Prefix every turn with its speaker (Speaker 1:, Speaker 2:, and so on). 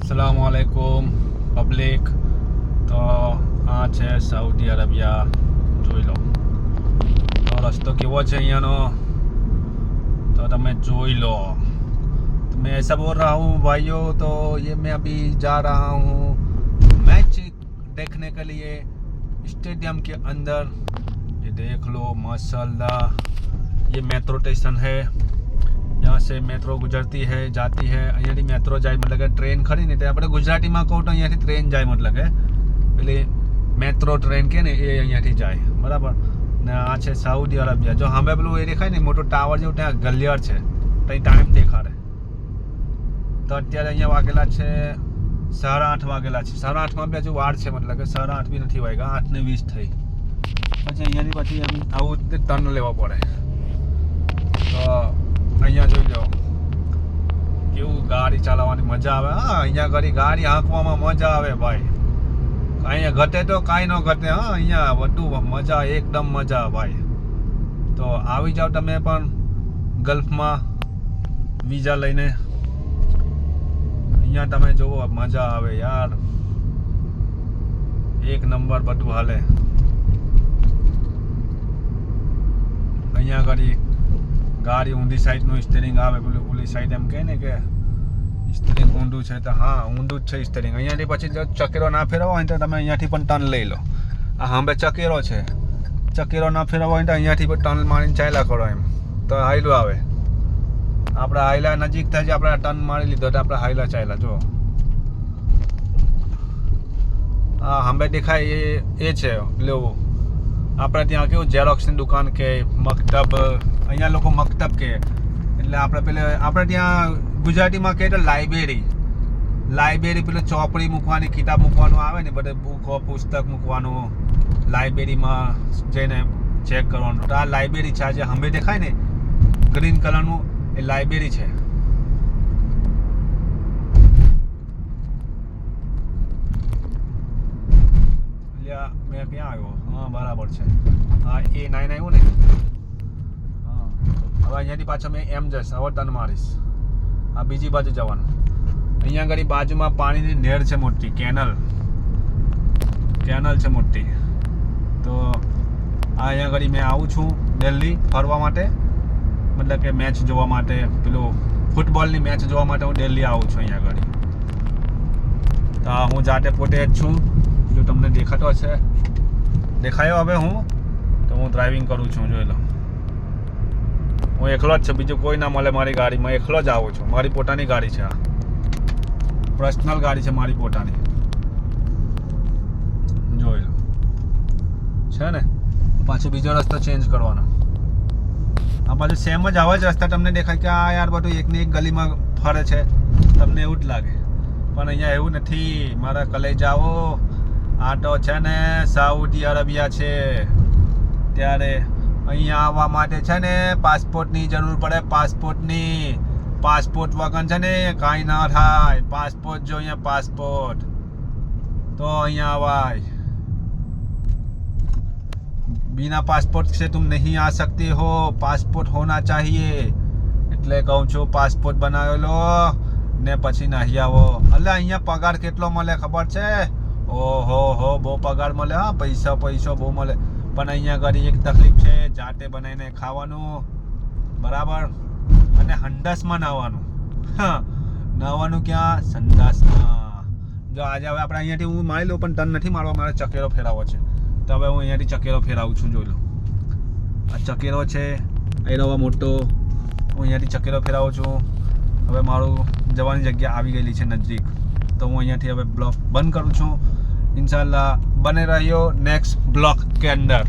Speaker 1: अस्सलामुअलैकुम पब्लिक। तो आ છે સાઉદી અરેબિયા, જોઈ લો તો રસ્તો કેવો છે અહીંયાનો તો તમે જોઈ लो। तो मैं ऐसा बोल रहा हूँ भाइयों, तो ये मैं अभी जा रहा हूँ मैच देखने के लिए स्टेडियम के अंदर। ये देख लो माशाल्लाह, ये मेट्रो स्टेशन है। यहाँ से मेट्रो गुजरती है जाती है। અહીંયાથી મેટ્રો જાય मतलब કે ટ્રેન ખરી ને તે આપણે ગુજરાતીમાં કહું તો અહીંયાથી ટ્રેન જાય मतलब કે પેલી મેટ્રો ટ્રેન કે ને એ અહીંયાથી જાય, બરાબર ને આ છે સાઉદી અરેબિયા। જો સામે પેલું એ દેખાય ને મોટો ટાવર જેવું, ત્યાં ગલિયાર છે, ત્યાં ટાઈમ દેખાડે। તો અત્યારે અહીંયા વાગેલા છે 8:30 વાગેલા છે। 8:30માં બી હજુ વાર છે, मतलब કે 8:30 બી નથી વાગ્યા, 8:20 થઈ। પછી અહીંયાથી પછી એમ આવું ટર્ન લેવા પડે। તો અહીંયા જોઈ લો કેવું ગાડી ચલાવવાની મજા આવે। હા, અહીંયા ગાડી હાંકવામાં મજા આવે ભાઈ, અહીંયા ઘટે તો કાંઈ ન ઘટે। હા, અહીંયા બધું મજા, એકદમ મજા ભાઈ। તો આવી જાઓ તમે પણ ગલ્ફમાં વિઝા લઈને, અહીંયા તમે જુઓ મજા આવે યાર, એક નંબર બધું હાલે। અહીંયા આગળ ગાડી ઊંધી સાઈડનું સ્ટીરિંગ આવે, પેલી સાઈડ એમ કહે ને કે સ્ટીરિંગ ઊંધું છે, તો હા ઊંધું જ છે સ્ટીરિંગ। અહીંયાથી પછી જો ચકેરો ના ફેરવો હોય તો તમે અહીંયાથી પણ ટર્ન લઈ લો। આ સામે ચકેરો છે, ચકેરો ના ફેરવો હોય તો અહીંયાથી પણ ટર્ન મારીને ચાલ્યા કરો એમ, તો હાઈલું આવે। આપણે હાઈલા નજીક થાય છે, આપણે ટર્ન મારી લીધો તો આપણે હાઈલા ચાલ્યા। જો હા સામે દેખાય એ છે લેવું। આપણે ત્યાં કેવું ઝેરોક્સની દુકાન કે મકતબ, અહીંયા લોકો મકતબ કહે, એટલે આપણે પેલે આપણે ત્યાં ગુજરાતીમાં કહે તો લાઇબ્રેરી પેલો ચોપડી મૂકવાની, કિતાબ મૂકવાનું આવે ને, બધે બુકો પુસ્તક મૂકવાનું, લાઇબ્રેરીમાં જઈને ચેક કરવાનું। તો આ લાઇબ્રેરી છે, આજે હંભે દેખાય ને ગ્રીન કલરનું, એ લાઇબ્રેરી છે। મેં ક્યાં આવ્યો? હા બરાબર છે, હા A9 આવ્યું ને। હા હવે અહીંયાથી પાછો મેં એમ જઈશ, હવે ટર્ન મારીશ, આ બીજી બાજુ જવાનું। અહીંયા આગળ બાજુમાં પાણીની નહેર છે મોટી, કેનલ છે મોટી। તો અહીંયા આગળ મેં આવું છું દિલ્હી ફરવા માટે, મતલબ કે મેચ જોવા માટે, પેલું ફૂટબોલની મેચ જોવા માટે હું દિલ્હી આવું છું અહીંયા આગળ। તો હું જાતે પોતે જ છું, જો તમને દેખાતો હશે, દેખાયો હવે હું તો હું ડ્રાઇવિંગ કરું છું, જોઈ લો હું એકલો જ છું, બીજું કોઈ ના મળે મારી ગાડીમાં, એકલો જ આવું છું। મારી પોતાની ગાડી છે, આ પર્સનલ ગાડી છે મારી પોતાની, જોઈ લો છે ને। પાછો બીજો રસ્તો ચેન્જ કરવાનો, આ બાજુ સેમ જ આવા જ રસ્તા તમને દેખાય કે આ યાર બધું એકની એક ગલીમાં ફરે છે, તમને એવું જ લાગે, પણ અહીંયા એવું નથી મારા કલેજાઓ। આ તો છે ને સાઉદી અરેબિયા છે, ત્યારે અહીંયા આવવા માટે છે ને પાસપોર્ટની જરૂર પડે, પાસપોર્ટ વગર છે ને કાંઈ ના થાય। પાસપોર્ટ જો અહીંયા, પાસપોર્ટ તો અહીંયા આવાય। बिना पासपोर्ट से तुम नहीं आ सकते हो, पासपोर्ट होना चाहिए। એટલે કહું છું પાસપોર્ટ બનાવી લો ને પછી નહીં આવો। એટલે અહીંયા પગાર કેટલો મળે ખબર છે? ઓહો બહુ પગાર મળે, હા પૈસા બહુ મળે, પણ અહીંયા આગળ એક તકલીફ છે, જાતે બનાવીને ખાવાનું, બરાબર, અને હંડાસમાં નાહવાનું। હા નાહવાનું ક્યાં? સંડાસમાં। જો આજે હવે આપણે અહીંયાથી હું મારી લઉં, પણ ટર્ન નથી મારવા, મારે ચકેરો ફેરવવો છે, તો હવે હું અહીંયાથી ચકેરો ફેરાવું છું, જોઈ લો આ ચકેરો છે એરોવા મોટો, હું અહીંયાથી ચકેરો ફેરાવું છું। હવે મારું જવાની જગ્યા આવી ગયેલી છે નજીક, તો હું અહીંયાથી હવે બ્લોક બંધ કરું છું। इंशाल्लाह बने रहियो नेक्स्ट ब्लॉग के अंदर।